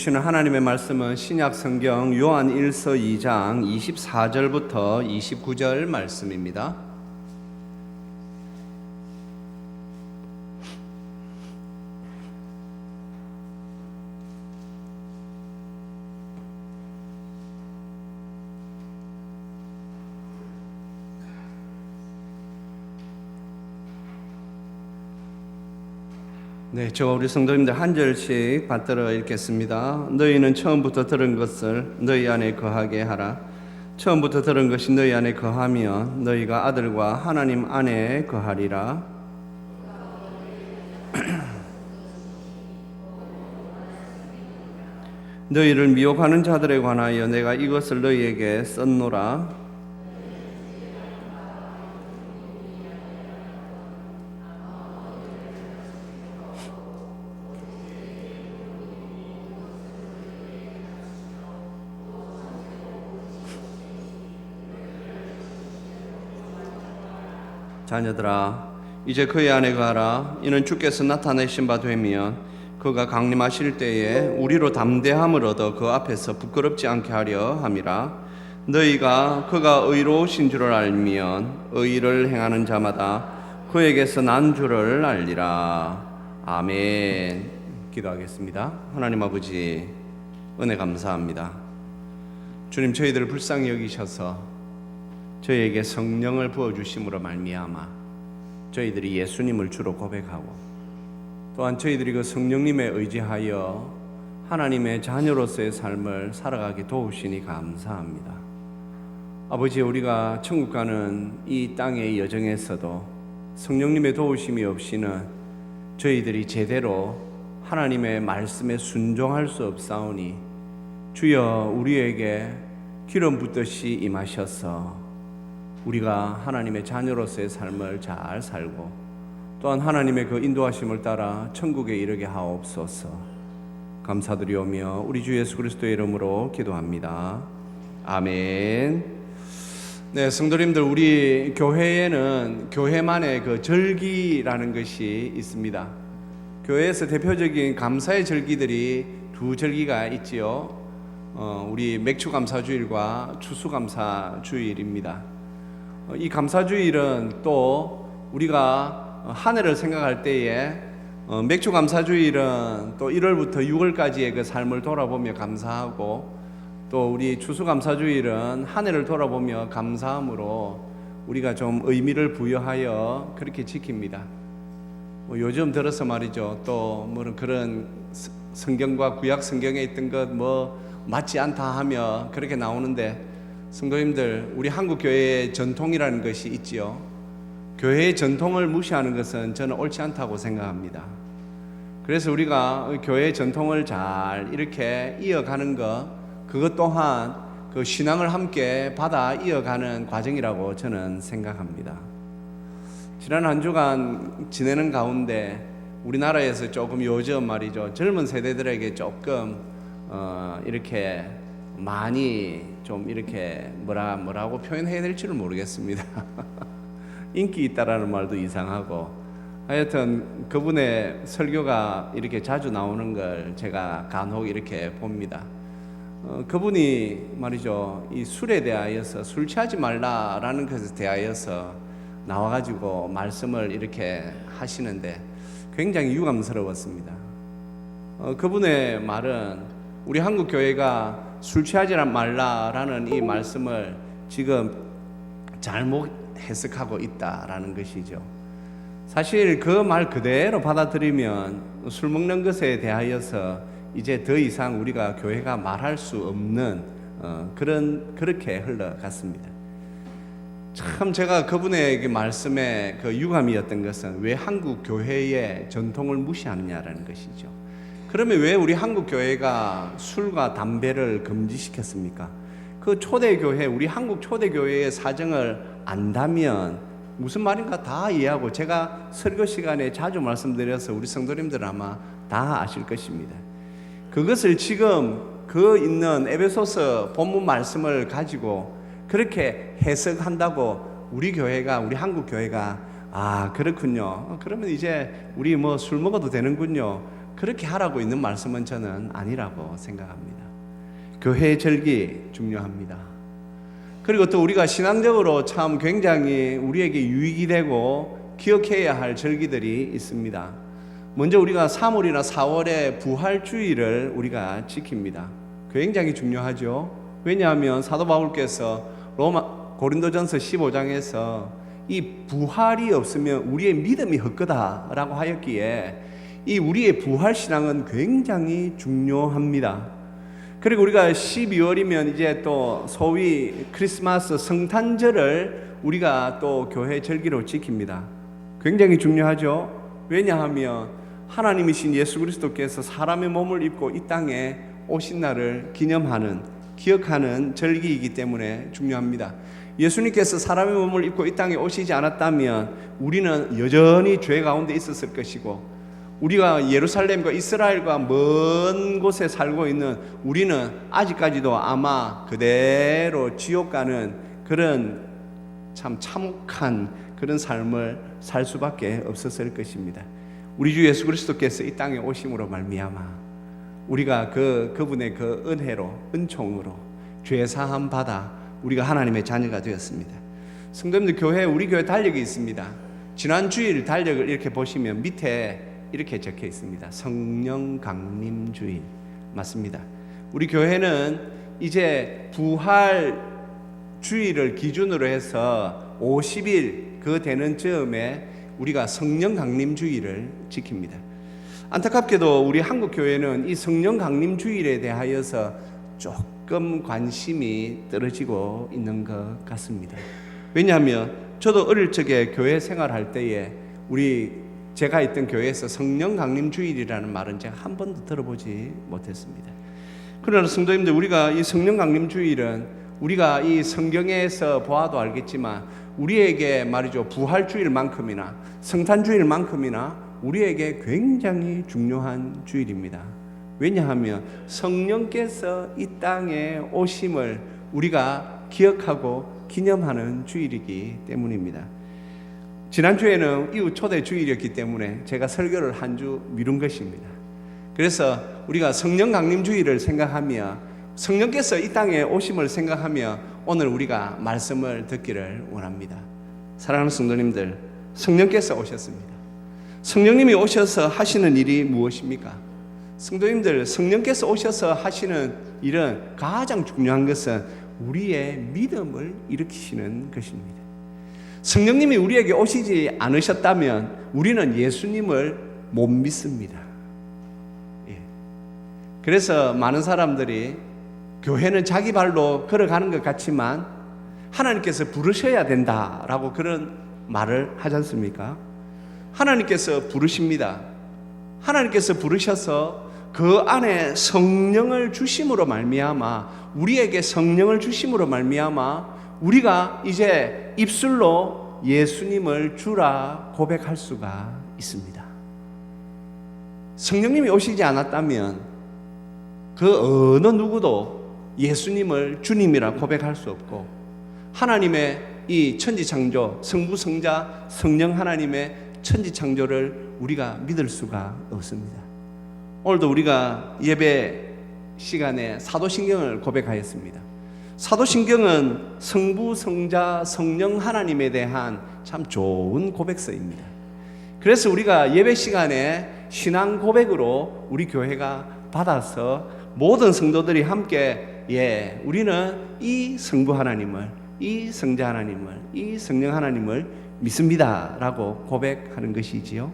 주시는 하나님의 말씀은 신약 성경 요한 1서 2장 24절부터 29절 말씀입니다. 네, 저 우리 성도님들 한 절씩 받들어 읽겠습니다. 너희는 처음부터 들은 것을 너희 안에 거하게 하라. 처음부터 들은 것이 너희 안에 거하면 너희가 아들과 하나님 안에 거하리라. 너희를 미혹하는 자들에 관하여 내가 이것을 너희에게 썼노라. 자녀들아, 이제 그의 안에 거하라. 이는 주께서 나타내신 바 되면 그가 강림하실 때에 우리로 담대함을 얻어 그 앞에서 부끄럽지 않게 하려 함이라. 너희가 그가 의로우신 줄을 알면 의를 행하는 자마다 그에게서 난 줄을 알리라. 아멘. 기도하겠습니다. 하나님 아버지, 은혜 감사합니다. 주님, 저희들을 불쌍히 여기셔서 저희에게 성령을 부어주심으로 말미암아 저희들이 예수님을 주로 고백하고, 또한 저희들이 그 성령님에 의지하여 하나님의 자녀로서의 삶을 살아가게 도우시니 감사합니다. 아버지, 우리가 천국 가는 이 땅의 여정에서도 성령님의 도우심이 없이는 저희들이 제대로 하나님의 말씀에 순종할 수 없사오니 주여 우리에게 기름 붓듯이 임하셔서 우리가 하나님의 자녀로서의 삶을 잘 살고, 또한 하나님의 그 인도하심을 따라 천국에 이르게 하옵소서. 감사드리오며 우리 주 예수 그리스도의 이름으로 기도합니다. 아멘. 네, 성도님들, 우리 교회에는 교회만의 그 절기라는 것이 있습니다. 교회에서 대표적인 감사의 절기들이 두 절기가 있지요. 우리 맥주감사주일과 추수감사주일입니다. 이 감사주일은 또 우리가 한 해를 생각할 때에 맥주감사주일은 또 1월부터 6월까지의 그 삶을 돌아보며 감사하고, 또 우리 추수감사주일은 한 해를 돌아보며 감사함으로 우리가 좀 의미를 부여하여 그렇게 지킵니다. 요즘 들어서 말이죠, 또 뭐 그런 성경과 구약 성경에 있던 것 뭐 맞지 않다 하며 그렇게 나오는데, 성도님들, 우리 한국 교회의 전통이라는 것이 있지요. 교회의 전통을 무시하는 것은 저는 옳지 않다고 생각합니다. 그래서 우리가 교회의 전통을 잘 이렇게 이어가는 것, 그것 또한 그 신앙을 함께 받아 이어가는 과정이라고 저는 생각합니다. 지난 한 주간 지내는 가운데 우리나라에서 조금 요즘 말이죠, 젊은 세대들에게 조금 이렇게 많이 좀 이렇게 뭐라고 표현해야 될지를 모르겠습니다. 인기 있다라는 말도 이상하고, 하여튼 그분의 설교가 이렇게 자주 나오는 걸 제가 간혹 이렇게 봅니다. 그분이 말이죠, 이 술에 대하여서, 술 취하지 말라라는 것에 대하여서 나와가지고 말씀을 이렇게 하시는데 굉장히 유감스러웠습니다. 그분의 말은 우리 한국 교회가 술 취하지 말라라는 이 말씀을 지금 잘못 해석하고 있다라는 것이죠. 사실 그 말 그대로 받아들이면 술 먹는 것에 대하여서 이제 더 이상 우리가 교회가 말할 수 없는 그렇게 흘러갔습니다. 참 제가 그분의 그 말씀에 그 유감이었던 것은 왜 한국 교회의 전통을 무시하느냐라는 것이죠. 그러면 왜 우리 한국 교회가 술과 담배를 금지시켰습니까? 그 초대교회, 우리 한국 초대교회의 사정을 안다면 무슨 말인가 다 이해하고, 제가 설교 시간에 자주 말씀드려서 우리 성도님들 아마 다 아실 것입니다. 그것을 지금 그 있는 에베소서 본문 말씀을 가지고 그렇게 해석한다고 우리 교회가, 우리 한국 교회가 그렇군요, 그러면 이제 우리 뭐 술 먹어도 되는군요, 그렇게 하라고 있는 말씀은 저는 아니라고 생각합니다. 교회 절기 중요합니다. 그리고 또 우리가 신앙적으로 참 굉장히 우리에게 유익이 되고 기억해야 할 절기들이 있습니다. 먼저 우리가 3월이나 4월에 부활주의를 우리가 지킵니다. 굉장히 중요하죠. 왜냐하면 사도 바울께서 고린도전서 15장에서 이 부활이 없으면 우리의 믿음이 헛거다라고 하였기에 이 우리의 부활신앙은 굉장히 중요합니다. 그리고 우리가 12월이면 이제 또 소위 크리스마스 성탄절을 우리가 또 교회 절기로 지킵니다. 굉장히 중요하죠. 왜냐하면 하나님이신 예수 그리스도께서 사람의 몸을 입고 이 땅에 오신 날을 기억하는 절기이기 때문에 중요합니다. 예수님께서 사람의 몸을 입고 이 땅에 오시지 않았다면 우리는 여전히 죄 가운데 있었을 것이고, 우리가 예루살렘과 이스라엘과 먼 곳에 살고 있는 우리는 아직까지도 아마 그대로 지옥 가는 그런 참 참혹한 그런 삶을 살 수밖에 없었을 것입니다. 우리 주 예수 그리스도께서 이 땅에 오심으로 말미암아 우리가 그분의 그 은혜로, 은총으로 죄 사함 받아 우리가 하나님의 자녀가 되었습니다. 성도님들, 우리 교회 달력이 있습니다. 지난 주일 달력을 이렇게 보시면 밑에 이렇게 적혀 있습니다. 성령 강림 주일. 맞습니다. 우리 교회는 이제 부활 주일을 기준으로 해서 50일 그 되는 즈음에 우리가 성령 강림 주일을 지킵니다. 안타깝게도 우리 한국 교회는 이 성령 강림 주일에 대하여서 조금 관심이 떨어지고 있는 것 같습니다. 왜냐하면 저도 어릴 적에 교회 생활할 때에 제가 있던 교회에서 성령 강림 주일이라는 말은 제가 한 번도 들어보지 못했습니다. 그러나 성도님들, 우리가 이 성령 강림 주일은 우리가 이 성경에서 보아도 알겠지만 우리에게 말이죠, 부활 주일만큼이나 성탄 주일만큼이나 우리에게 굉장히 중요한 주일입니다. 왜냐하면 성령께서 이 땅에 오심을 우리가 기억하고 기념하는 주일이기 때문입니다. 지난주에는 이웃 초대 주일이었기 때문에 제가 설교를 한 주 미룬 것입니다. 그래서 우리가 성령 강림 주일을 생각하며 성령께서 이 땅에 오심을 생각하며 오늘 우리가 말씀을 듣기를 원합니다. 사랑하는 성도님들, 성령께서 오셨습니다. 성령님이 오셔서 하시는 일이 무엇입니까? 성도님들, 성령께서 오셔서 하시는 일은 가장 중요한 것은 우리의 믿음을 일으키시는 것입니다. 성령님이 우리에게 오시지 않으셨다면 우리는 예수님을 못 믿습니다. 그래서 많은 사람들이 교회는 자기 발로 걸어가는 것 같지만 하나님께서 부르셔야 된다라고 그런 말을 하지 않습니까? 하나님께서 부르십니다. 하나님께서 부르셔서 그 안에 성령을 주심으로 말미암아, 우리에게 성령을 주심으로 말미암아 우리가 이제 입술로 예수님을 주라 고백할 수가 있습니다. 성령님이 오시지 않았다면 그 어느 누구도 예수님을 주님이라 고백할 수 없고, 하나님의 이 천지창조, 성부, 성자, 성령 하나님의 천지창조를 우리가 믿을 수가 없습니다. 오늘도 우리가 예배 시간에 사도신경을 고백하였습니다. 사도신경은 성부, 성자, 성령 하나님에 대한 참 좋은 고백서입니다. 그래서 우리가 예배 시간에 신앙 고백으로 우리 교회가 받아서 모든 성도들이 함께 우리는 이 성부 하나님을, 이 성자 하나님을, 이 성령 하나님을 믿습니다 라고 고백하는 것이지요.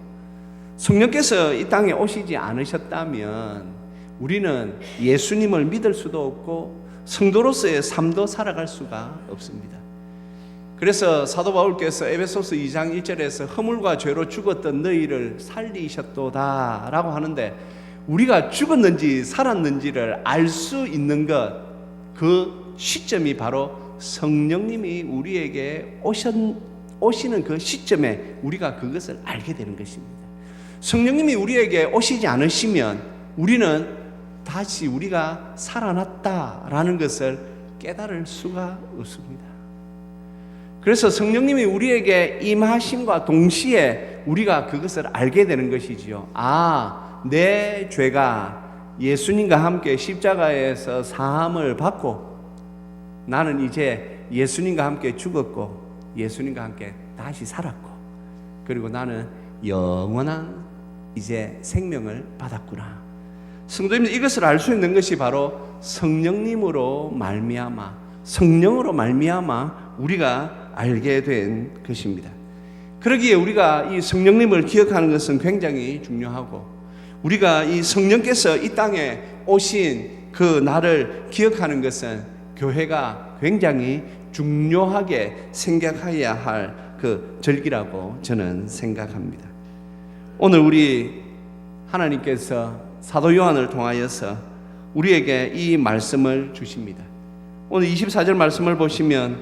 성령께서 이 땅에 오시지 않으셨다면 우리는 예수님을 믿을 수도 없고 성도로서의 삶도 살아갈 수가 없습니다. 그래서 사도 바울께서 에베소서 2장 1절에서 허물과 죄로 죽었던 너희를 살리셨도다 라고 하는데, 우리가 죽었는지 살았는지를 알 수 있는 것, 그 시점이 바로 성령님이 우리에게 오시는 그 시점에 우리가 그것을 알게 되는 것입니다. 성령님이 우리에게 오시지 않으시면 우리는 다시 우리가 살아났다라는 것을 깨달을 수가 없습니다. 그래서 성령님이 우리에게 임하심과 동시에 우리가 그것을 알게 되는 것이지요. 내 죄가 예수님과 함께 십자가에서 사함을 받고 나는 이제 예수님과 함께 죽었고 예수님과 함께 다시 살았고 그리고 나는 영원한 이제 생명을 받았구나. 성도님들, 이것을 알 수 있는 것이 바로 성령님으로 말미암아, 성령으로 말미암아 우리가 알게 된 것입니다. 그러기에 우리가 이 성령님을 기억하는 것은 굉장히 중요하고, 우리가 이 성령께서 이 땅에 오신 그 날을 기억하는 것은 교회가 굉장히 중요하게 생각해야 할 그 절기라고 저는 생각합니다. 오늘 우리 하나님께서 사도 요한을 통하여서 우리에게 이 말씀을 주십니다. 오늘 24절 말씀을 보시면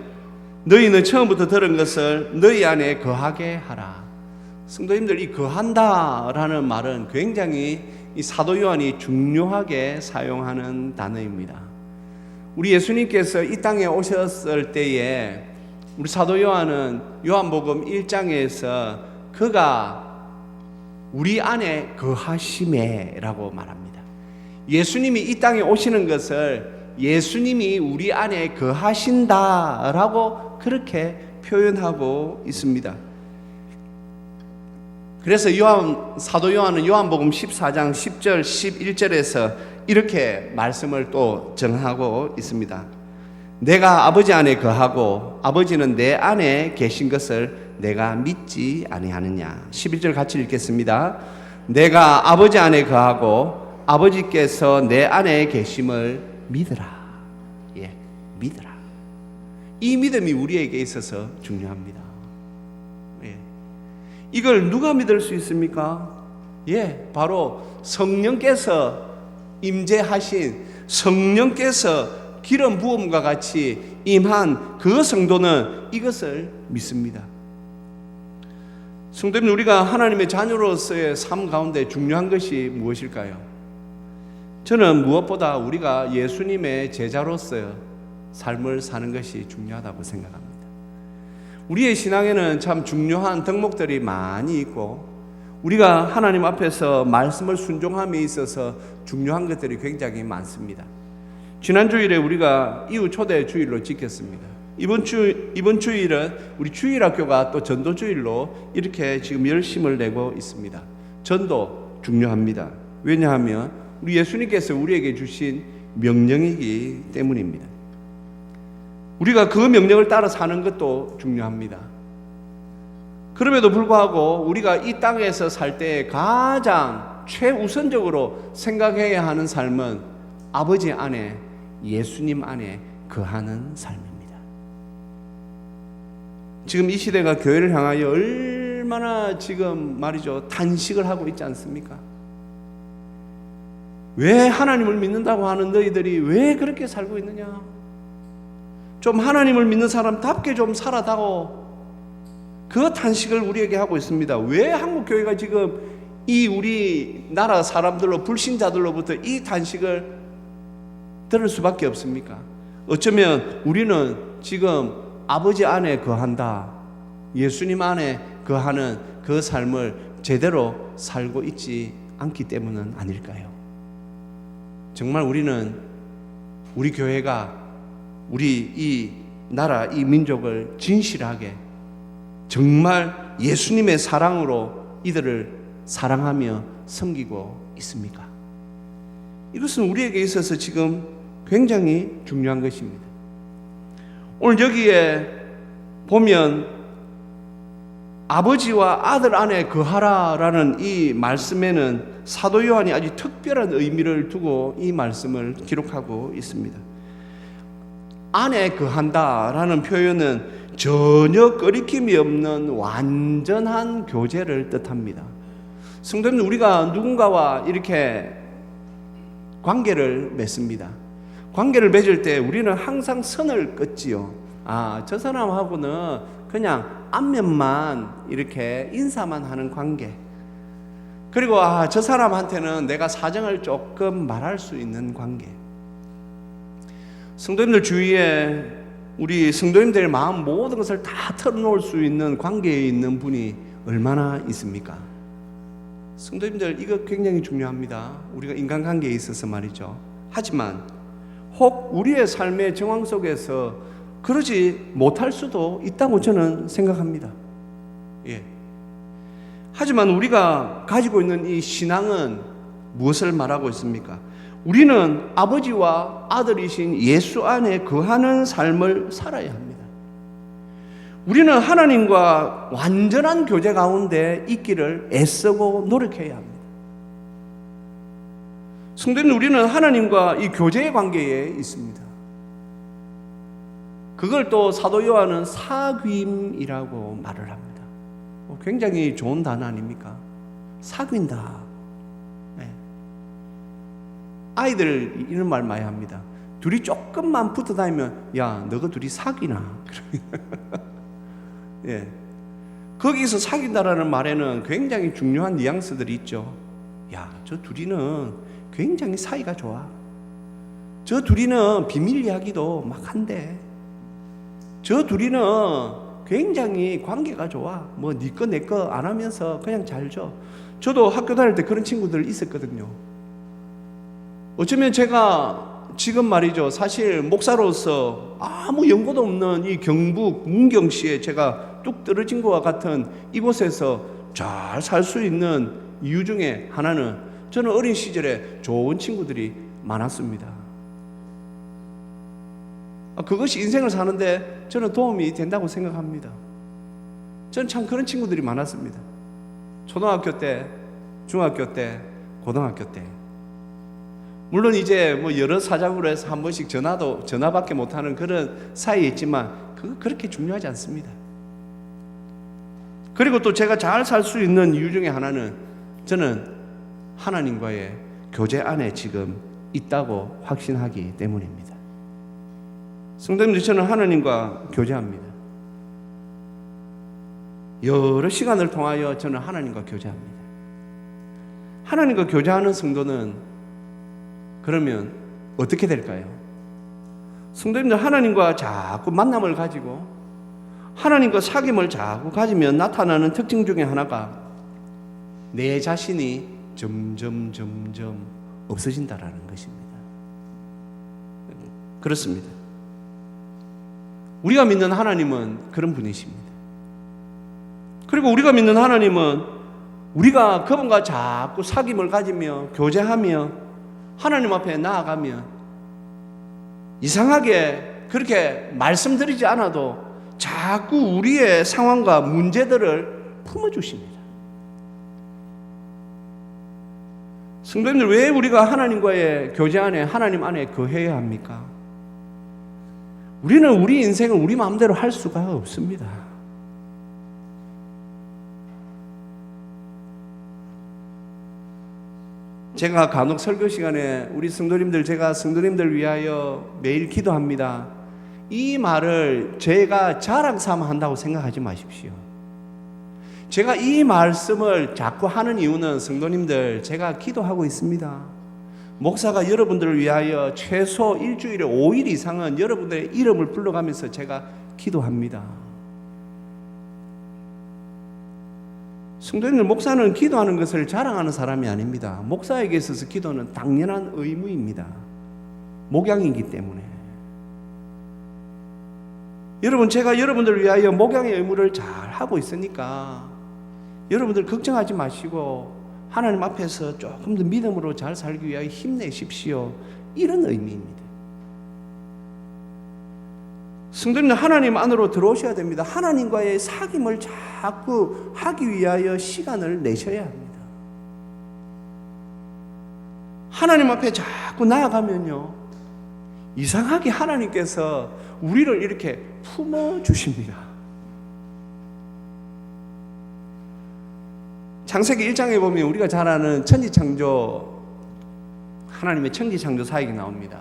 너희는 처음부터 들은 것을 너희 안에 거하게 하라. 성도님들, 이 거한다라는 말은 굉장히 이 사도 요한이 중요하게 사용하는 단어입니다. 우리 예수님께서 이 땅에 오셨을 때에 우리 사도 요한은 요한복음 1장에서 그가 우리 안에 거하심에라고 말합니다. 예수님이 이 땅에 오시는 것을 예수님이 우리 안에 거하신다라고 그렇게 표현하고 있습니다. 그래서 사도 요한은 요한복음 14장 10절 11절에서 이렇게 말씀을 또 정하고 있습니다. 내가 아버지 안에 거하고 아버지는 내 안에 계신 것을 내가 믿지 아니하느냐. 11절 같이 읽겠습니다. 내가 아버지 안에 거하고 아버지께서 내 안에 계심을 믿으라. 예, 믿으라. 이 믿음이 우리에게 있어서 중요합니다. 예. 이걸 누가 믿을 수 있습니까? 예, 바로 성령께서 임재하신, 성령께서 기름 부음과 같이 임한 그 성도는 이것을 믿습니다. 성도님, 우리가 하나님의 자녀로서의 삶 가운데 중요한 것이 무엇일까요? 저는 무엇보다 우리가 예수님의 제자로서의 삶을 사는 것이 중요하다고 생각합니다. 우리의 신앙에는 참 중요한 덕목들이 많이 있고 우리가 하나님 앞에서 말씀을 순종함에 있어서 중요한 것들이 굉장히 많습니다. 지난 주일에 우리가 이후 초대 주일로 지켰습니다. 이번 주일은 우리 주일학교가 또 전도 주일로 이렇게 지금 열심을 내고 있습니다. 전도 중요합니다. 왜냐하면 우리 예수님께서 우리에게 주신 명령이기 때문입니다. 우리가 그 명령을 따라 사는 것도 중요합니다. 그럼에도 불구하고 우리가 이 땅에서 살 때 가장 최우선적으로 생각해야 하는 삶은 아버지 안에, 예수님 안에 거하는 삶입니다. 지금 이 시대가 교회를 향하여 얼마나 지금 말이죠, 단식을 하고 있지 않습니까? 왜 하나님을 믿는다고 하는 너희들이 왜 그렇게 살고 있느냐? 좀 하나님을 믿는 사람답게 좀 살아다오. 그 단식을 우리에게 하고 있습니다. 왜 한국 교회가 지금 이 우리나라 사람들로, 불신자들로부터 이 단식을 들을 수밖에 없습니까? 어쩌면 우리는 지금 아버지 안에 거한다, 예수님 안에 거하는 그 삶을 제대로 살고 있지 않기 때문은 아닐까요? 정말 우리는 우리 교회가 우리 이 나라, 이 민족을 진실하게 정말 예수님의 사랑으로 이들을 사랑하며 섬기고 있습니까? 이것은 우리에게 있어서 지금 굉장히 중요한 것입니다. 오늘 여기에 보면 아버지와 아들 안에 거하라라는 이 말씀에는 사도 요한이 아주 특별한 의미를 두고 이 말씀을 기록하고 있습니다. 안에 거한다라는 표현은 전혀 거리낌이 없는 완전한 교제를 뜻합니다. 성도님, 우리가 누군가와 이렇게 관계를 맺습니다. 관계를 맺을 때 우리는 항상 선을 긋지요. 저 사람하고는 그냥 안면만 이렇게 인사만 하는 관계. 그리고 저 사람한테는 내가 사정을 조금 말할 수 있는 관계. 성도님들 주위에 우리 성도님들의 마음 모든 것을 다 털어놓을 수 있는 관계에 있는 분이 얼마나 있습니까? 성도님들, 이거 굉장히 중요합니다. 우리가 인간관계에 있어서 말이죠. 하지만 혹 우리의 삶의 정황 속에서 그러지 못할 수도 있다고 저는 생각합니다. 예. 하지만 우리가 가지고 있는 이 신앙은 무엇을 말하고 있습니까? 우리는 아버지와 아들이신 예수 안에 거하는 삶을 살아야 합니다. 우리는 하나님과 완전한 교제 가운데 있기를 애쓰고 노력해야 합니다. 성도님, 우리는 하나님과 이 교제의 관계에 있습니다. 그걸 또 사도 요한은 사귐이라고 말을 합니다. 굉장히 좋은 단어 아닙니까? 사귄다. 네. 아이들 이런 말 많이 합니다. 둘이 조금만 붙어 다니면 야, 너가 둘이 사귀나? 예. 거기서 사귄다라는 말에는 굉장히 중요한 뉘앙스들이 있죠. 야, 저 둘이는 굉장히 사이가 좋아. 저 둘이는 비밀 이야기도 막 한대. 저 둘이는 굉장히 관계가 좋아. 뭐 네 거 내 거 안 하면서 그냥 잘 줘. 저도 학교 다닐 때 그런 친구들 있었거든요. 어쩌면 제가 지금 말이죠, 사실 목사로서 아무 연고도 없는 이 경북 문경시에 제가 뚝 떨어진 것과 같은 이곳에서 잘 살 수 있는 이유 중에 하나는 저는 어린 시절에 좋은 친구들이 많았습니다. 그것이 인생을 사는데 저는 도움이 된다고 생각합니다. 저는 참 그런 친구들이 많았습니다. 초등학교 때, 중학교 때, 고등학교 때. 물론 이제 뭐 여러 사정으로 해서 한 번씩 전화밖에 못하는 그런 사이에 있지만 그거 그렇게 중요하지 않습니다. 그리고 또 제가 잘 살 수 있는 이유 중에 하나는 저는 하나님과의 교제 안에 지금 있다고 확신하기 때문입니다. 성도님들, 저는 하나님과 교제합니다. 여러 시간을 통하여 저는 하나님과 교제합니다. 하나님과 교제하는 성도는 그러면 어떻게 될까요? 성도님들, 하나님과 자꾸 만남을 가지고 하나님과 사귐을 자꾸 가지면 나타나는 특징 중에 하나가 내 자신이 점점 없어진다라는 것입니다. 그렇습니다. 우리가 믿는 하나님은 그런 분이십니다. 그리고 우리가 믿는 하나님은 우리가 그분과 자꾸 사귐을 가지며 교제하며 하나님 앞에 나아가면 이상하게 그렇게 말씀드리지 않아도 자꾸 우리의 상황과 문제들을 품어주십니다. 성도님들, 왜 우리가 하나님과의 교제 안에, 하나님 안에 거해야 합니까? 우리는 우리 인생을 우리 마음대로 할 수가 없습니다. 제가 간혹 설교 시간에 우리 성도님들, 제가 성도님들 위하여 매일 기도합니다. 이 말을 제가 자랑 삼아 한다고 생각하지 마십시오. 제가 이 말씀을 자꾸 하는 이유는 성도님들, 제가 기도하고 있습니다. 목사가 여러분들을 위하여 최소 일주일에 5일 이상은 여러분들의 이름을 불러가면서 제가 기도합니다. 성도님들, 목사는 기도하는 것을 자랑하는 사람이 아닙니다. 목사에게 있어서 기도는 당연한 의무입니다. 목양이기 때문에. 여러분, 제가 여러분들을 위하여 목양의 의무를 잘 하고 있으니까 여러분들 걱정하지 마시고 하나님 앞에서 조금 더 믿음으로 잘 살기 위하여 힘내십시오. 이런 의미입니다. 성도님들, 하나님 안으로 들어오셔야 됩니다. 하나님과의 사귐을 자꾸 하기 위하여 시간을 내셔야 합니다. 하나님 앞에 자꾸 나아가면요, 이상하게 하나님께서 우리를 이렇게 품어주십니다. 창세기 1장에 보면 우리가 잘 아는 천지창조, 하나님의 천지창조 사역이 나옵니다.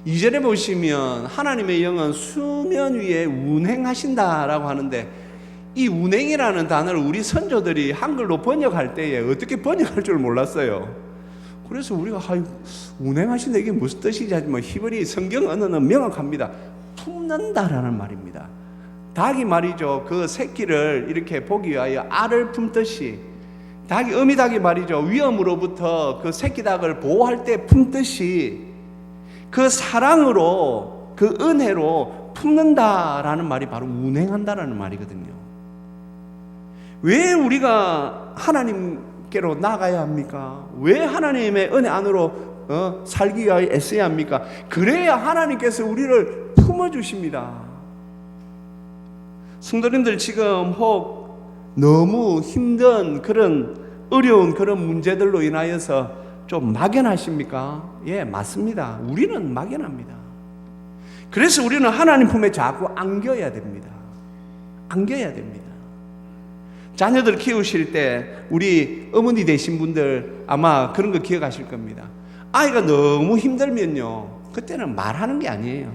2절에 보시면 하나님의 영은 수면 위에 운행하신다라고 하는데, 이 운행이라는 단어를 우리 선조들이 한글로 번역할 때에 어떻게 번역할 줄 몰랐어요. 그래서 우리가 운행하신다, 이게 무슨 뜻이지 하지만 히브리 성경 언어는 명확합니다. 품는다라는 말입니다. 닭이 말이죠, 그 새끼를 이렇게 보기 위하여 알을 품듯이 어미닭이 말이죠. 위험으로부터 그 새끼닭을 보호할 때 품듯이 그 사랑으로, 그 은혜로 품는다라는 말이 바로 운행한다라는 말이거든요. 왜 우리가 하나님께로 나가야 합니까? 왜 하나님의 은혜 안으로 살기 위하여 애써야 합니까? 그래야 하나님께서 우리를 품어주십니다. 성도님들, 지금 혹 너무 힘든 그런 어려운 그런 문제들로 인하여서 좀 막연하십니까? 예, 맞습니다. 우리는 막연합니다. 그래서 우리는 하나님 품에 자꾸 안겨야 됩니다. 안겨야 됩니다. 자녀들 키우실 때 우리 어머니 되신 분들 아마 그런 거 기억하실 겁니다. 아이가 너무 힘들면요, 그때는 말하는 게 아니에요.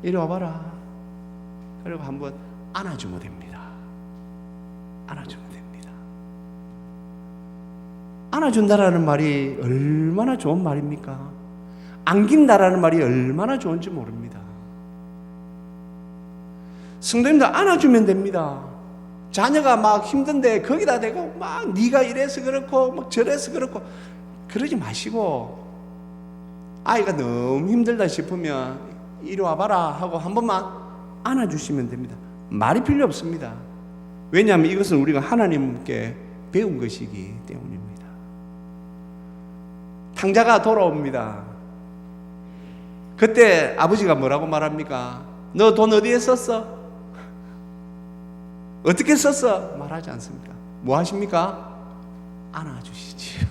이리 와봐라. 그리고 한번 안아주면 됩니다. 안아주면 됩니다. 안아준다라는 말이 얼마나 좋은 말입니까? 안긴다라는 말이 얼마나 좋은지 모릅니다. 성도님들, 안아주면 됩니다. 자녀가 막 힘든데 거기다 대고 막 네가 이래서 그렇고 막 저래서 그렇고 그러지 마시고, 아이가 너무 힘들다 싶으면 이리 와봐라 하고 한 번만 안아주시면 됩니다. 말이 필요 없습니다. 왜냐하면 이것은 우리가 하나님께 배운 것이기 때문입니다. 탕자가 돌아옵니다. 그때 아버지가 뭐라고 말합니까? 너 돈 어디에 썼어? 어떻게 썼어? 말하지 않습니까? 뭐 하십니까? 안아주시지요.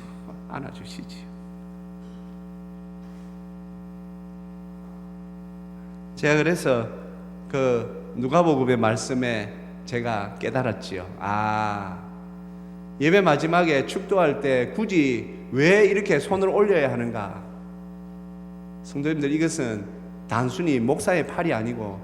안아주시지요. 제가 그래서 그 누가복음의 말씀에 제가 깨달았지요. 예배 마지막에 축도할 때 굳이 왜 이렇게 손을 올려야 하는가? 성도님들, 이것은 단순히 목사의 팔이 아니고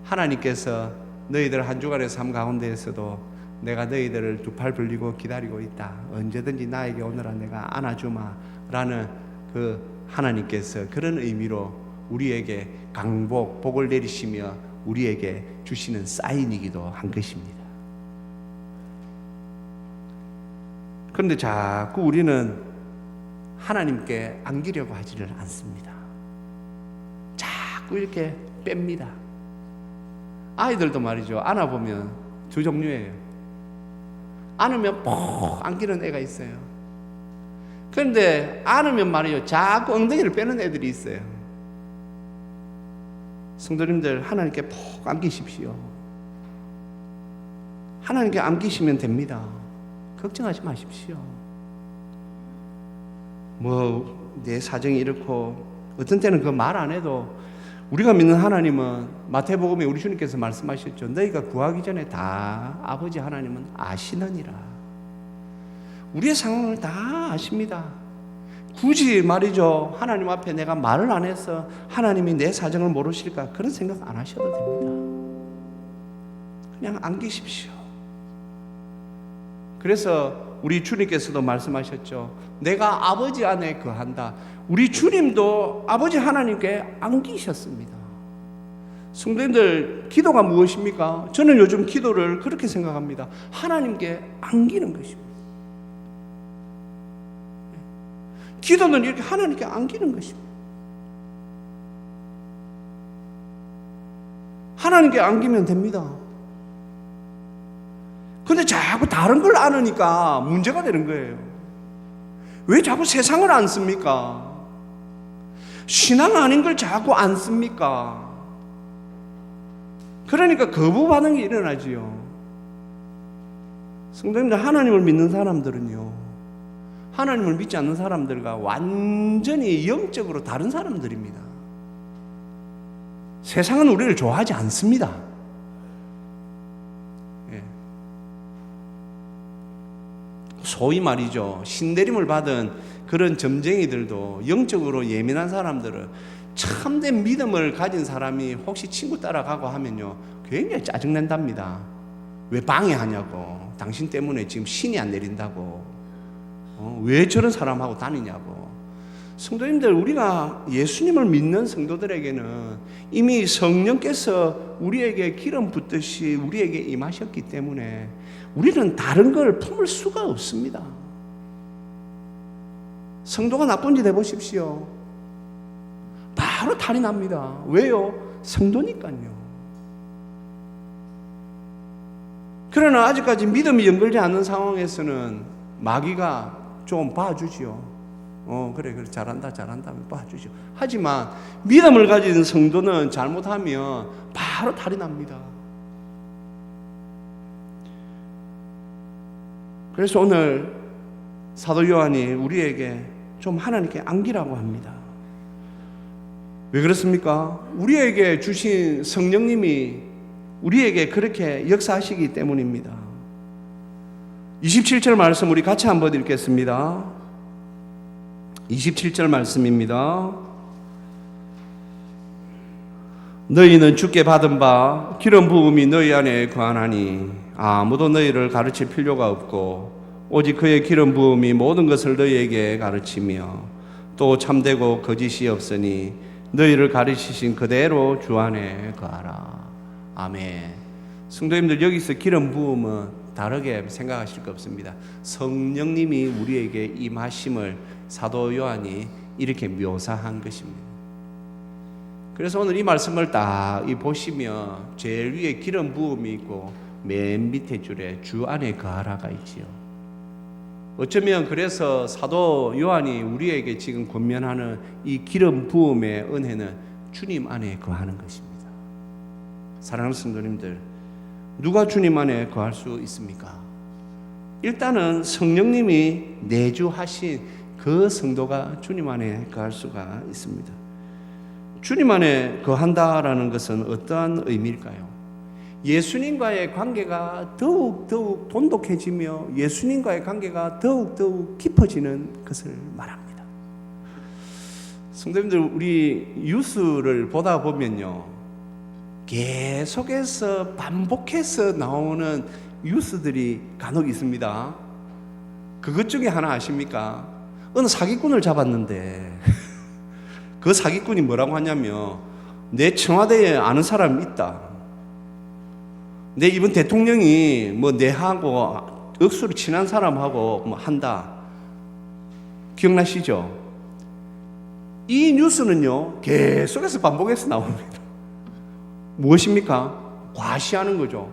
하나님께서 너희들 한 주간의 삶 가운데에서도 내가 너희들을 두 팔 벌리고 기다리고 있다. 언제든지 나에게 오너라, 내가 안아주마 라는 그 하나님께서 그런 의미로 우리에게 강복, 복을 내리시며 우리에게 주시는 사인이기도 한 것입니다. 그런데 자꾸 우리는 하나님께 안기려고 하지를 않습니다. 자꾸 이렇게 뺍니다. 아이들도 말이죠, 안아보면 두 종류예요. 안으면 푹 안기는 애가 있어요. 그런데 안으면 말이죠, 자꾸 엉덩이를 빼는 애들이 있어요. 성도님들, 하나님께 푹 안기십시오. 하나님께 안기시면 됩니다. 걱정하지 마십시오. 내 사정이 이렇고, 어떤 때는 그 말 안 해도 우리가 믿는 하나님은 마태복음에 우리 주님께서 말씀하셨죠. 너희가 구하기 전에 다 아버지 하나님은 아시느니라. 우리의 상황을 다 아십니다. 굳이 말이죠, 하나님 앞에 내가 말을 안 해서 하나님이 내 사정을 모르실까, 그런 생각 안 하셔도 됩니다. 그냥 안기십시오. 그래서 우리 주님께서도 말씀하셨죠. 내가 아버지 안에 거한다. 우리 주님도 아버지 하나님께 안기셨습니다. 성도님들, 기도가 무엇입니까? 저는 요즘 기도를 그렇게 생각합니다. 하나님께 안기는 것입니다. 기도는 이렇게 하나님께 안기는 것입니다. 하나님께 안기면 됩니다. 근데 자꾸 다른 걸 안으니까 문제가 되는 거예요. 왜 자꾸 세상을 안 씁니까? 신앙 아닌 걸 자꾸 안 씁니까? 그러니까 거부 반응이 일어나지요. 성도님들, 하나님을 믿는 사람들은요, 하나님을 믿지 않는 사람들과 완전히 영적으로 다른 사람들입니다. 세상은 우리를 좋아하지 않습니다. 소위 말이죠, 신내림을 받은 그런 점쟁이들도, 영적으로 예민한 사람들은 참된 믿음을 가진 사람이 혹시 친구 따라가고 하면요, 굉장히 짜증낸답니다. 왜 방해하냐고, 당신 때문에 지금 신이 안 내린다고, 왜 저런 사람하고 다니냐고. 성도님들, 우리가 예수님을 믿는 성도들에게는 이미 성령께서 우리에게 기름 붓듯이 우리에게 임하셨기 때문에 우리는 다른 걸 품을 수가 없습니다. 성도가 나쁜 짓 해보십시오. 바로 탈이 납니다. 왜요? 성도니까요. 그러나 아직까지 믿음이 연결되지 않는 상황에서는 마귀가 좀 봐주지요. 그래 잘한다 봐주죠. 하지만 믿음을 가진 성도는 잘못하면 바로 탈이 납니다. 그래서 오늘 사도 요한이 우리에게 좀 하나님께 안기라고 합니다. 왜 그렇습니까? 우리에게 주신 성령님이 우리에게 그렇게 역사하시기 때문입니다. 27절 말씀 우리 같이 한번 읽겠습니다. 27절 말씀입니다. 너희는 주께 받은 바 기름 부음이 너희 안에 거하나니 아무도 너희를 가르칠 필요가 없고 오직 그의 기름 부음이 모든 것을 너희에게 가르치며 또 참되고 거짓이 없으니 너희를 가르치신 그대로 주 안에 거하라. 아멘. 성도님들, 여기서 기름 부음은 다르게 생각하실 거 없습니다. 성령님이 우리에게 임하심을 사도 요한이 이렇게 묘사한 것입니다. 그래서 오늘 이 말씀을 딱 보시면 제일 위에 기름 부음이 있고 맨 밑에 줄에 주 안에 거하라가 있지요. 어쩌면 그래서 사도 요한이 우리에게 지금 권면하는 이 기름 부음의 은혜는 주님 안에 거하는 것입니다. 사랑하는 성도님들, 누가 주님 안에 거할 수 있습니까? 일단은 성령님이 내주하신 그 성도가 주님 안에 거할 수가 있습니다. 주님 안에 거한다라는 것은 어떠한 의미일까요? 예수님과의 관계가 더욱 돈독해지며 예수님과의 관계가 더욱 깊어지는 것을 말합니다. 성도님들, 우리 뉴스를 보다 보면요, 계속해서 반복해서 나오는 뉴스들이 간혹 있습니다. 그것 중에 하나 아십니까? 어느 사기꾼을 잡았는데 그 사기꾼이 뭐라고 하냐면, 내 청와대에 아는 사람이 있다, 내 이번 대통령이 뭐 내하고 억수로 친한 사람하고 뭐 한다. 기억나시죠? 이 뉴스는요 계속해서 반복해서 나옵니다. 무엇입니까? 과시하는 거죠.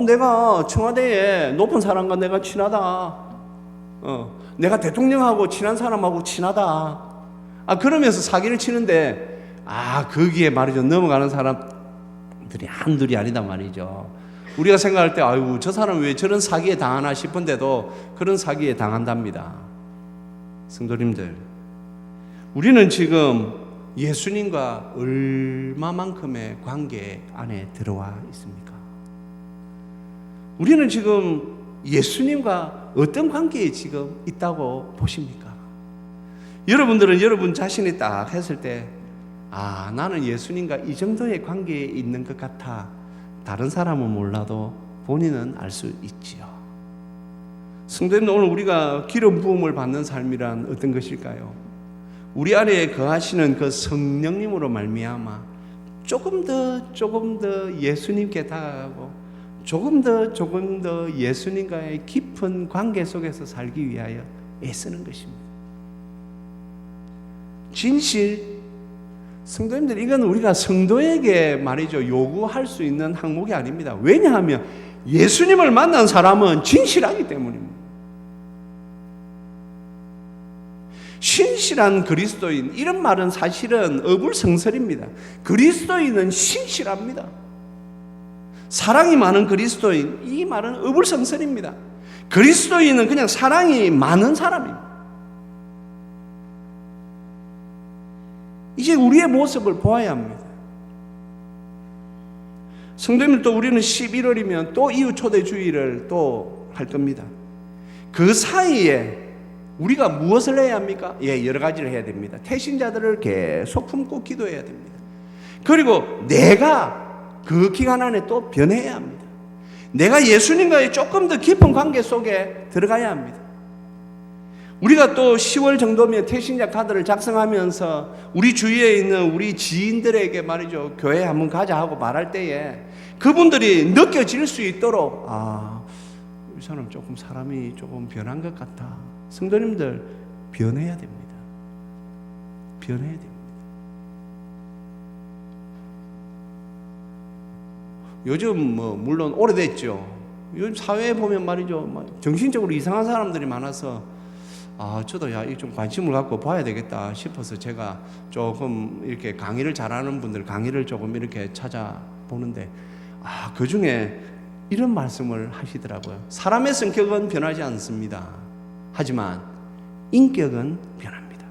내가 청와대에 높은 사람과 내가 친하다. 내가 대통령하고 친한 사람하고 친하다. 그러면서 사기를 치는데, 거기에 말이죠, 넘어가는 사람들이 한둘이 아니다 말이죠. 우리가 생각할 때, 아유, 저 사람 왜 저런 사기에 당하나 싶은데도 그런 사기에 당한답니다. 성도님들, 우리는 지금 예수님과 얼마만큼의 관계 안에 들어와 있습니까? 우리는 지금 예수님과 어떤 관계에 지금 있다고 보십니까? 여러분들은 여러분 자신이 딱 했을 때, 나는 예수님과 이 정도의 관계에 있는 것 같아. 다른 사람은 몰라도 본인은 알 수 있지요. 성도님, 오늘 우리가 기름 부음을 받는 삶이란 어떤 것일까요? 우리 안에 거하시는 그 성령님으로 말미암아 조금 더 예수님께 다가가고 조금 더 예수님과의 깊은 관계 속에서 살기 위하여 애쓰는 것입니다. 진실, 성도님들, 이건 우리가 성도에게 말이죠, 요구할 수 있는 항목이 아닙니다. 왜냐하면 예수님을 만난 사람은 진실하기 때문입니다. 신실한 그리스도인, 이런 말은 사실은 어불성설입니다. 그리스도인은 신실합니다. 사랑이 많은 그리스도인, 이 말은 어불성설입니다. 그리스도인은 그냥 사랑이 많은 사람입니다. 이제 우리의 모습을 보아야 합니다. 성도님들, 또 우리는 11월이면 또 이후 초대 주일을 또 할 겁니다. 그 사이에 우리가 무엇을 해야 합니까? 여러 가지를 해야 됩니다. 태신자들을 계속 품고 기도해야 됩니다. 그리고 내가 그 기간 안에 또 변해야 합니다. 내가 예수님과의 조금 더 깊은 관계 속에 들어가야 합니다. 우리가 또 10월 정도면 태신자 카드를 작성하면서 우리 주위에 있는 우리 지인들에게 말이죠, 교회 한번 가자 하고 말할 때에 그분들이 느껴질 수 있도록, 이 사람 조금 사람이 조금 변한 것 같아. 성도님들 변해야 됩니다. 변해야 됩니다. 요즘 뭐 물론 오래됐죠. 요즘 사회에 보면 말이죠, 정신적으로 이상한 사람들이 많아서 저도 이 좀 관심을 갖고 봐야 되겠다 싶어서 제가 조금 이렇게 강의를 잘하는 분들 강의를 조금 이렇게 찾아보는데 그 중에 이런 말씀을 하시더라고요. 사람의 성격은 변하지 않습니다. 하지만 인격은 변합니다.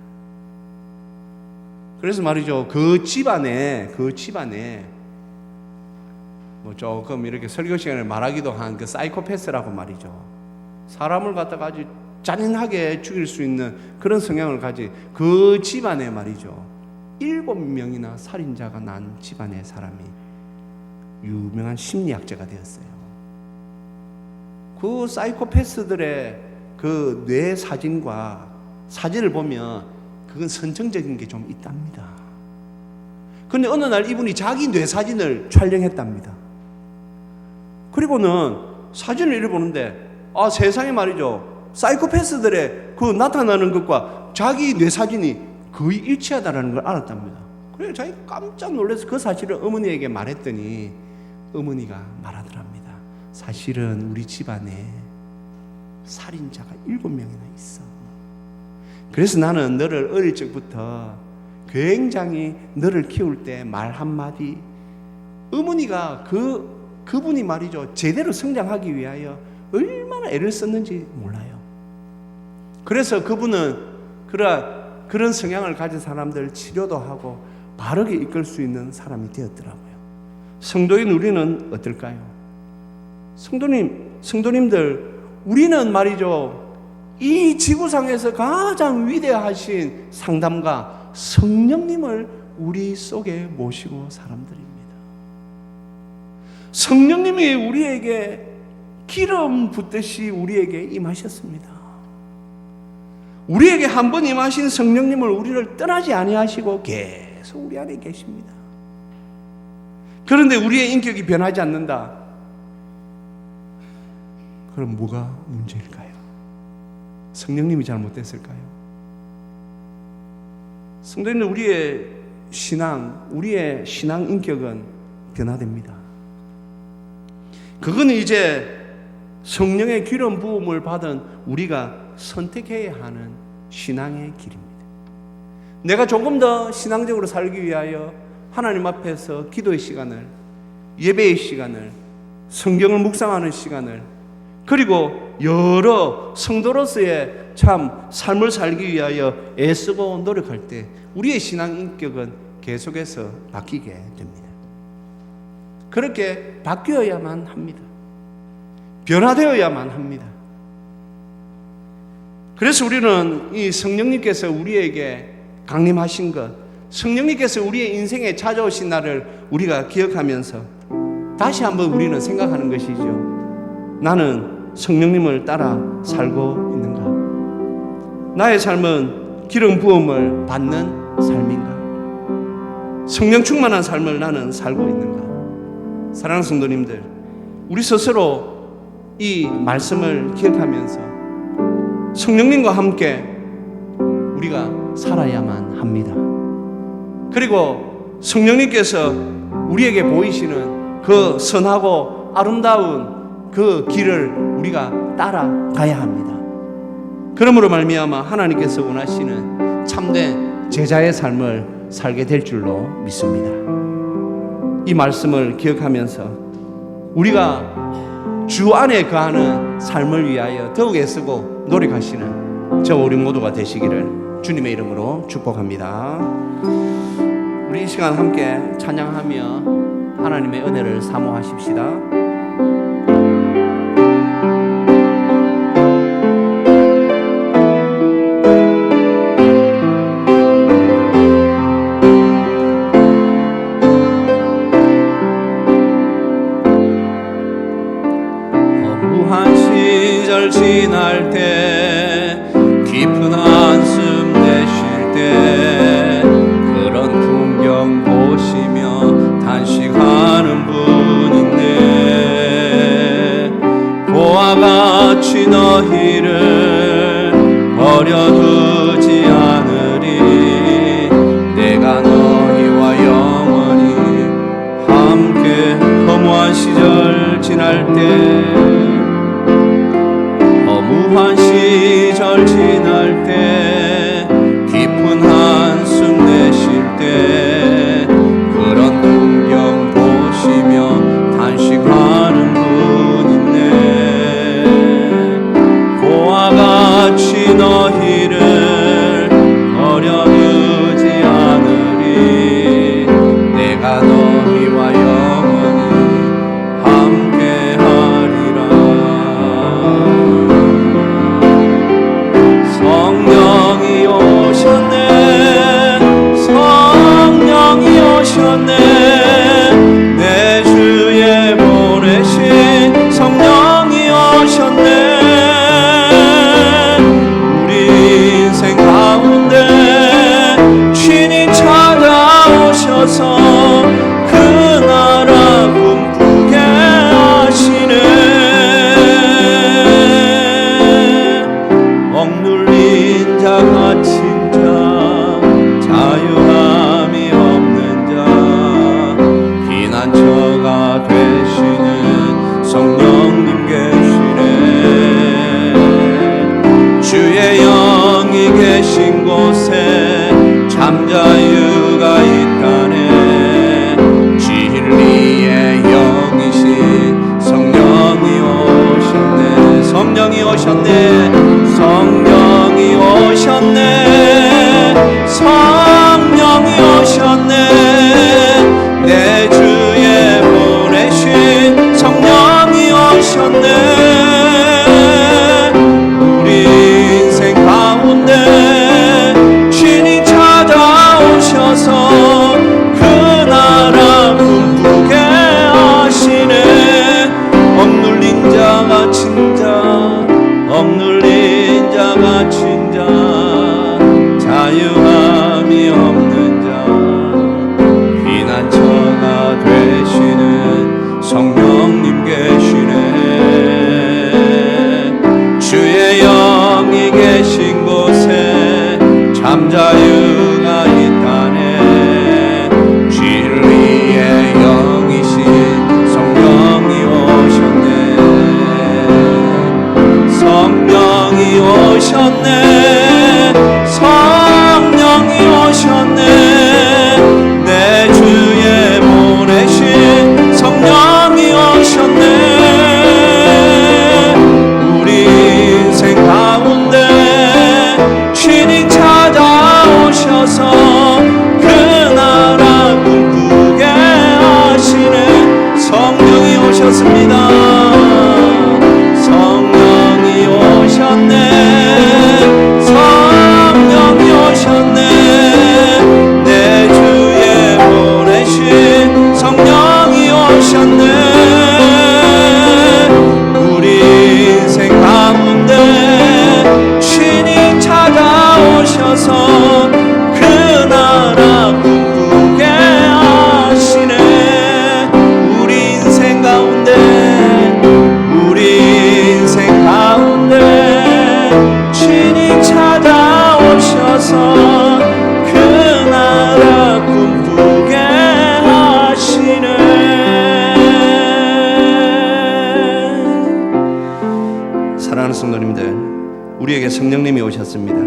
그래서 말이죠, 그 집안에 뭐 조금 이렇게 설교 시간에 말하기도 한 그 사이코패스라고 말이죠. 사람을 갖다가 아주 잔인하게 죽일 수 있는 그런 성향을 가진 그 집안에 말이죠, 7명이나 살인자가 난 집안의 사람이 유명한 심리학자가 되었어요. 그 사이코패스들의 그 뇌 사진과 사진을 보면 그건 선정적인 게 좀 있답니다. 그런데 어느 날 이분이 자기 뇌 사진을 촬영했답니다. 그리고는 사진을 이렇게 보는데 세상에 말이죠, 사이코패스들의 그 나타나는 것과 자기 뇌 사진이 거의 일치하다는 걸 알았답니다. 그래서 자기 깜짝 놀라서 그 사실을 어머니에게 말했더니 어머니가 말하더랍니다. 사실은 우리 집안에 살인자가 7명이나 있어. 그래서 나는 너를 어릴 적부터 굉장히 너를 키울 때 말 한마디, 어머니가 그분이 말이죠, 제대로 성장하기 위하여 얼마나 애를 썼는지 몰라요. 그래서 그분은 그런 성향을 가진 사람들 치료도 하고 바르게 이끌 수 있는 사람이 되었더라고요. 성도인 우리는 어떨까요? 성도님들, 우리는 말이죠, 이 지구상에서 가장 위대하신 상담가 성령님을 우리 속에 모시고 사람들입니다. 성령님이 우리에게 기름 붓듯이 우리에게 임하셨습니다. 우리에게 한 번 임하신 성령님을 우리를 떠나지 아니하시고 계속 우리 안에 계십니다. 그런데 우리의 인격이 변하지 않는다. 그럼 뭐가 문제일까요? 성령님이 잘못됐을까요? 성도님들, 우리의 신앙 인격은 변화됩니다. 그건 이제 성령의 기름 부음을 받은 우리가 선택해야 하는 신앙의 길입니다. 내가 조금 더 신앙적으로 살기 위하여 하나님 앞에서 기도의 시간을, 예배의 시간을, 성경을 묵상하는 시간을, 그리고 여러 성도로서의 참 삶을 살기 위하여 애쓰고 노력할 때 우리의 신앙 인격은 계속해서 바뀌게 됩니다. 그렇게 바뀌어야만 합니다. 변화되어야만 합니다. 그래서 우리는 이 성령님께서 우리에게 강림하신 것, 성령님께서 우리의 인생에 찾아오신 날을 우리가 기억하면서 다시 한번 우리는 생각하는 것이죠. 나는 성령님을 따라 살고 있는가? 나의 삶은 기름 부음을 받는 삶인가? 성령 충만한 삶을 나는 살고 있는가? 사랑하는 성도님들, 우리 스스로 이 말씀을 기억하면서 성령님과 함께 우리가 살아야만 합니다. 그리고 성령님께서 우리에게 보이시는 그 선하고 아름다운 그 길을 우리가 따라가야 합니다. 그러므로 말미암아 하나님께서 원하시는 참된 제자의 삶을 살게 될 줄로 믿습니다. 이 말씀을 기억하면서 우리가 주 안에 거하는 삶을 위하여 더욱 애쓰고 노력하시는 저 우리 모두가 되시기를 주님의 이름으로 축복합니다. 우리 이 시간 함께 찬양하며 하나님의 은혜를 사모하십시다. 지날 때 깊은 한숨 내쉴 때 그런 풍경 보시며 단식하는 분 있네. 고아가 지날 때 허무한 시절 지날 때 깊은 한숨 내쉴 때 그런 풍경 보시며 단식하는 분 있네. 고와 같이 너희를 버려 두지 않으리. 내가 너희와 영원히 함께하리라. 성령이 오셨네. 성령이 오셨네. 내 주에 보내신 성령이 오셨네. 우리 인생 가운데 친히 찾아오셔서 그 나라 꿈꾸게 하시네. 억눌린 자 갇힌 자 자유함이 없는 자 피난처가 되시는 성령님 계시네. 주의 영이 계신 곳에 참 자유가 있다네. 진리의 영이신 성령이 오셨네. 성령이 오셨네. 성령이 오셨네. 성령이 오셨네. 내 주에 보내신 성령이 오셨네. 우리 인생 가운데 친히 찾아오셔서 그 나라 꿈꾸게 하시네. 억눌린 자 갇힌 자 억눌린 자 갇힌 자 자유함이 없는 자 피난처가 되시는 성령님 계시네. 주의 영이 계신 곳에 참 자유가 있다네. 진리의 영이신 성령이 오셨네. 성령이 오셨네. 성령이 오셨네. 내 주에 보내신 성령이 오셨네. 우리 인생 가운데 친히 찾아오셔서 그 나라 꿈꾸게 하시네. 성령이 오셨습니다. 성령이 오셨네. 성령이 오셨네. 내 주에 보내신 성령이 오셨네. 우리 인생 가운데 친히 찾아오셔서 그 나라 꿈꾸게 하시네. 우리 인생 가운데 우리 인생 가운데 친히 찾아오셔서 그 나라 꿈꾸게 하시네. 사랑하는 성도님들, 우리에게 성령님이 오셨습니다.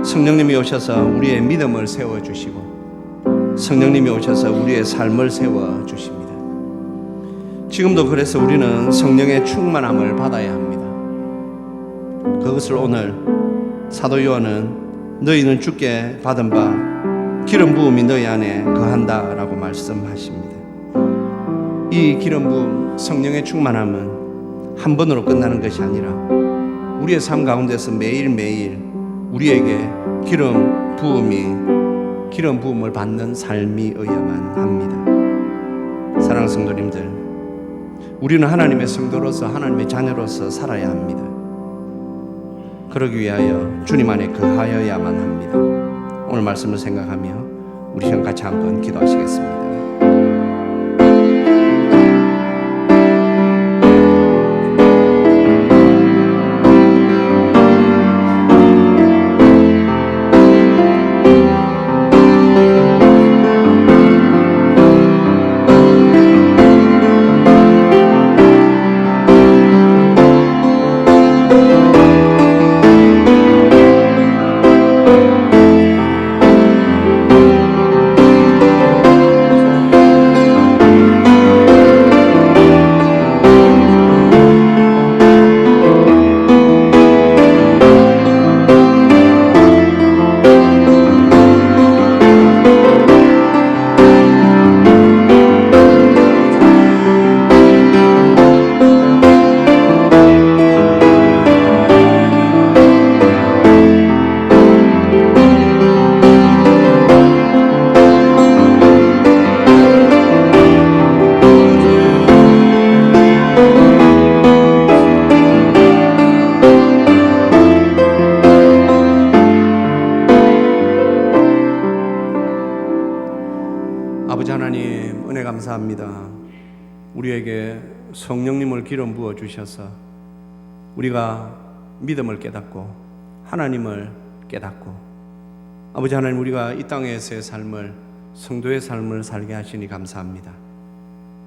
성령님이 오셔서 우리의 믿음을 세워주시고 성령님이 오셔서 우리의 삶을 세워주십니다. 지금도 그래서 우리는 성령의 충만함을 받아야 합니다. 그것을 오늘 사도 요한은 너희는 주께 받은 바 기름 부음이 너희 안에 거한다 라고 말씀하십니다. 이 기름 부음, 성령의 충만함은 한 번으로 끝나는 것이 아니라 우리의 삶 가운데서 매일매일 우리에게 기름 부음을 받는 삶이 어야만 합니다. 사랑하는 성도님들, 우리는 하나님의 성도로서 하나님의 자녀로서 살아야 합니다. 그러기 위하여 주님 안에 거하여야만 합니다. 오늘 말씀을 생각하며 우리 형 같이 한번 기도하시겠습니다. 아버지 하나님, 은혜 감사합니다. 우리에게 성령님을 기름 부어 주셔서 우리가 믿음을 깨닫고 하나님을 깨닫고, 아버지 하나님, 우리가 이 땅에서의 삶을, 성도의 삶을 살게 하시니 감사합니다.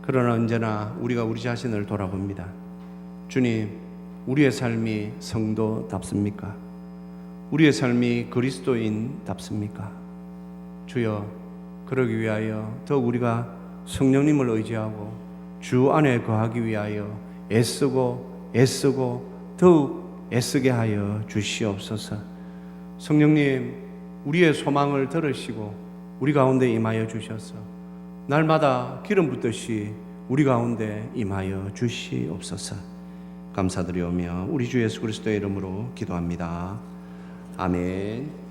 그러나 언제나 우리가 우리 자신을 돌아봅니다. 주님, 우리의 삶이 성도답습니까? 우리의 삶이 그리스도인답습니까? 주여, 그러기 위하여 더욱 우리가 성령님을 의지하고 주 안에 거하기 위하여 애쓰고 더욱 애쓰게 하여 주시옵소서. 성령님, 우리의 소망을 들으시고 우리 가운데 임하여 주셔서 날마다 기름 붓듯이 우리 가운데 임하여 주시옵소서. 감사드리오며 우리 주 예수 그리스도의 이름으로 기도합니다. 아멘.